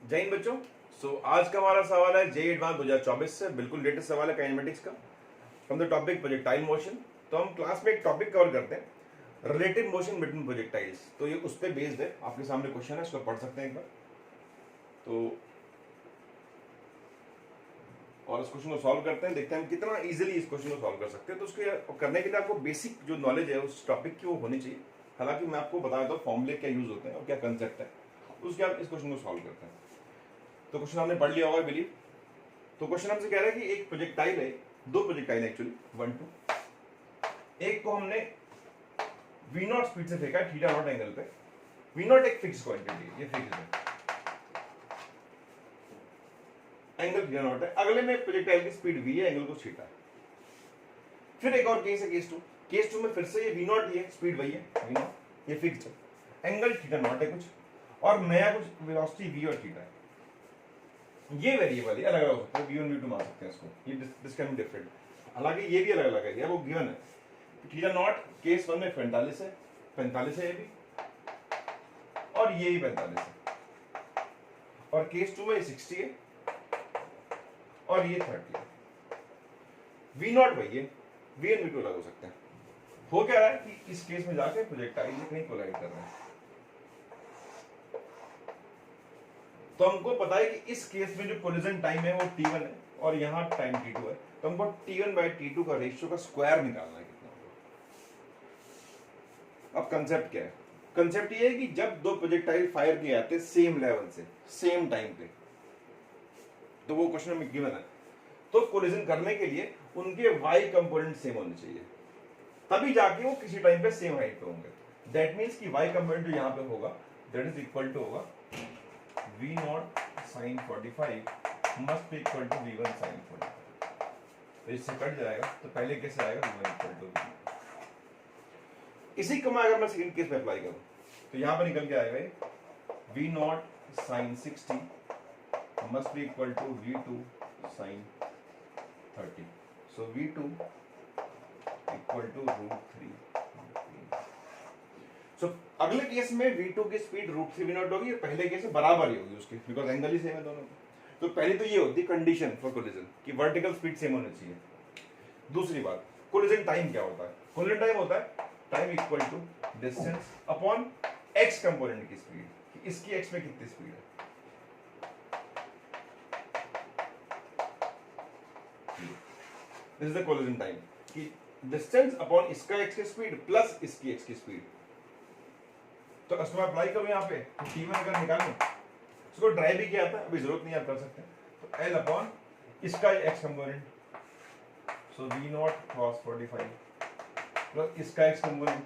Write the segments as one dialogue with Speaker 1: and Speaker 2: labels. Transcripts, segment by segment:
Speaker 1: जय हिंद बच्चों। आज का हमारा सवाल है जेईई एडवांस 2024 से, बिल्कुल लेटेस्ट सवाल है काइनेमेटिक्स का, from the topic projectile motion. तो हम क्लास में एक टॉपिक कवर करते हैं, रिलेटिव मोशन बिटवीन प्रोजेक्टाइल्स। तो ये उस पर बेस्ड है, आपके सामने क्वेश्चन है, इसको पढ़ सकते हैं एक बार तो, और इस क्वेश्चन को सॉल्व करते हैं, देखते हैं हम कितना इजीली इस क्वेश्चन को सॉल्व कर सकते हैं। तो उसके करने के लिए आपको बेसिक जो नॉलेज है उस टॉपिक की वो होनी चाहिए। हालांकि मैं आपको बता देता हूँ फॉर्मूले क्या यूज होते हैं और क्या कंसेप्ट है, उसके आप इस क्वेश्चन को सॉल्व करते हैं। तो क्वेश्चन आपने पढ़ लिया होगा बिलीव। तो क्वेश्चन हमसे कह रहा है कि एक प्रोजेक्टाइल है, दो प्रोजेक्टाइल है एक्चुअली, 1 2। एक को हमने v0 स्पीड से फेंका थीटा नॉट एंगल पे। v0 एक फिक्स क्वांटिटी है, ये फिक्स है, एंगल थीटा नॉट है। अगले में प्रोजेक्टाइल की स्पीड v है, एंगल को थीटा है। फिर एक और केस है, केस 2। केस 2 में फिर से ये v0 ही है, स्पीड वही है v0, ये फिक्स है, एंगल थीटा नॉट है कुछ, और नया कुछ वेलोसिटी v और थीटा है। ये वेरिएबल है, अलग अलग हो सकता है, v1 v2 मान सकते हैं इसको, ये दिस कैन बी डिफरेंट। हालांकि ये भी अलग अलग है, वो गिवन है। थीटा नॉट केस 1 में 45 है, 45 है ये भी, और ये भी 45 है, और केस 2 में 60 है, और ये 30 है। v0 वही है, v1 v2 अलग हो सकते हैं। हो क्या रहा है कि इस केस में जाके प्रोजेक्टाइल से कहीं कोलाइड कर रहे हैं। तो हमको पता है कि इस केस में जो कोलिजन टाइम है वो t1 है, और यहाँ टाइम t2 है। तो हमको t1/t2 का रेशियो का स्क्वायर निकालना है कितना होगा। अब कंसेप्ट क्या है? कंसेप्ट ये है कि जब दो प्रोजेक्टाइल फायर किए जाते हैं सेम लेवल से, सेम टाइम पे, तो वो क्वेश्चन में गिवन है, तो कोलिजन करने के लिए उनके y कंपोनेंट सेम होने चाहिए, तभी जाके वो किसी टाइम पे सेम हाइट पे होंगे। दैट मीन्स कि y कंपोनेंट जो यहाँ पे होगा दैट इज इक्वल टू होगा v0 sin 45 must be equal to v1 sin 45। तो इससे कट जाएगा, तो पहले कैसे आएगा v1 इक्वल टू v। इसी को मैं अगर मैं सेकंड केस में अप्लाई करूं तो यहां पर निकल के आएगा v0 sin 60 must be equal to v2 sin 30। So v2 equal to √3। So अगले केस में v2 की स्पीड √3 v0 होगी, पहले केस में बराबर ही होगी उसकी, बिकॉज एंगल ही सेम है दोनों की। तो पहली तो ये होती है कंडीशन फॉर कोलिजन कि वर्टिकल स्पीड सेम होनी चाहिए। दूसरी बात, कोलिजन टाइम क्या होता है? कोलिजन टाइम होता है time equal to distance upon x component की स्पीड, इसकी x में कितनी स्पीड है। This is the collision time कि डिस्टेंस अपॉन इसका x की स्पीड प्लस इसकी x की स्पीड। तो इसको मैं अप्लाई करूं यहाँ पे, तो t1 अगर निकालूं, इसको ड्राइव भी किया था, अभी जरूरत नहीं आप कर सकते। तो l अपॉन इसका x कंपोनेंट, सो v0 cos 45 प्लस इसका x कंपोनेंट,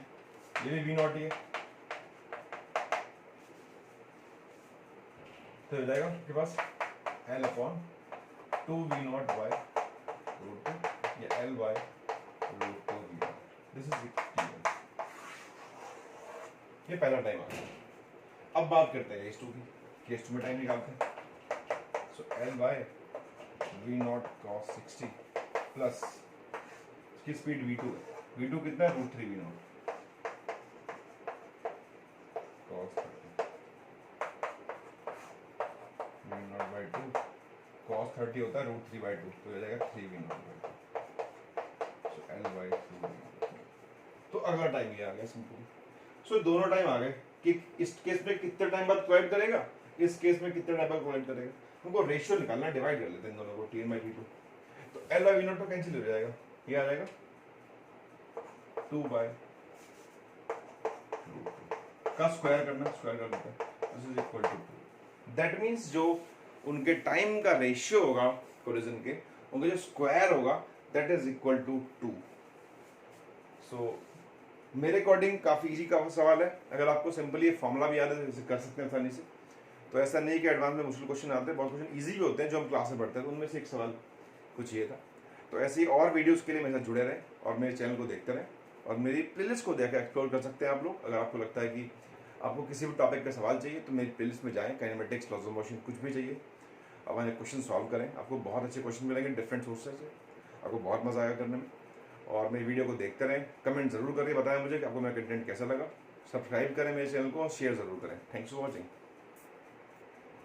Speaker 1: ये भी v0 ही है, तो हो जाएगा आपके पास l अपॉन 2v0 बाय √2 या l bye √2 v0। This is t1। ये पहला टाइम आ गया। अब बात करते हैं केस 2 की। केस 2 में टाइम निकालते हैं। So l by v0 cos 60 plus इसकी स्पीड v2 है, v2 कितना है √3 v0 cos 30 v0 bye 2, cos 30 होता है √3/2, तो हो जाएगा 3 v0/2। सो l बाय 2 v0। तो अगला टाइम ये आ गया सिंपल। सो दोनों टाइम आ गए कि इस केस में कितने टाइम बाद कोलाइड करेगा, इस केस में कितने टाइम बाद कोलाइड करेगा। हमको रेशियो निकालना है, डिवाइड कर लेते हैं दोनों को, t1/t2। तो l बाय v0 तो कैंसिल हो जाएगा, ये आ जाएगा 2/√2 का स्क्वायर करना, स्क्वायर कर लेते हैं, this is equal to 2। That means जो उनके टाइम का रेशियो होगा कोलिजन के, उनका जो स्क्वायर होगा दैट इज इक्वल टू 2। सो मेरे अकॉर्डिंग काफी इजी का सवाल है। अगर आपको सिंपली ये फॉर्मूला भी याद है तो इसे कर सकते हैं आसानी से। तो ऐसा नहीं कि एडवांस में मुश्किल क्वेश्चन आते हैं, बहुत क्वेश्चन इजी भी होते हैं जो हम क्लास में पढ़ते हैं, तो उनमें से एक सवाल कुछ ये था। तो ऐसे ही और वीडियोस के लिए मेरे साथ जुड़े रहें और मेरे चैनल को देखते रहें, और मेरी प्लेलिस्ट को देखकर एक्सप्लोर कर सकते हैं आप लोग। अगर आपको लगता है कि आपको किसी भी टॉपिक पे सवाल चाहिए तो मेरी प्लेलिस्ट में जाएं, काइनेमेटिक्स, लॉज ऑफ मोशन, कुछ भी चाहिए, अब मैंने क्वेश्चन सॉल्व करें, आपको बहुत अच्छे क्वेश्चन मिलेंगे डिफरेंट सोर्सेज से, आपको बहुत मजा आएगा करने में। और मेरी वीडियो को देखते रहें, कमेंट जरूर करके बताएं मुझे कि आपको मेरा कंटेंट कैसा लगा। सब्सक्राइब करें मेरे चैनल को और शेयर जरूर करें। Thanks for watching.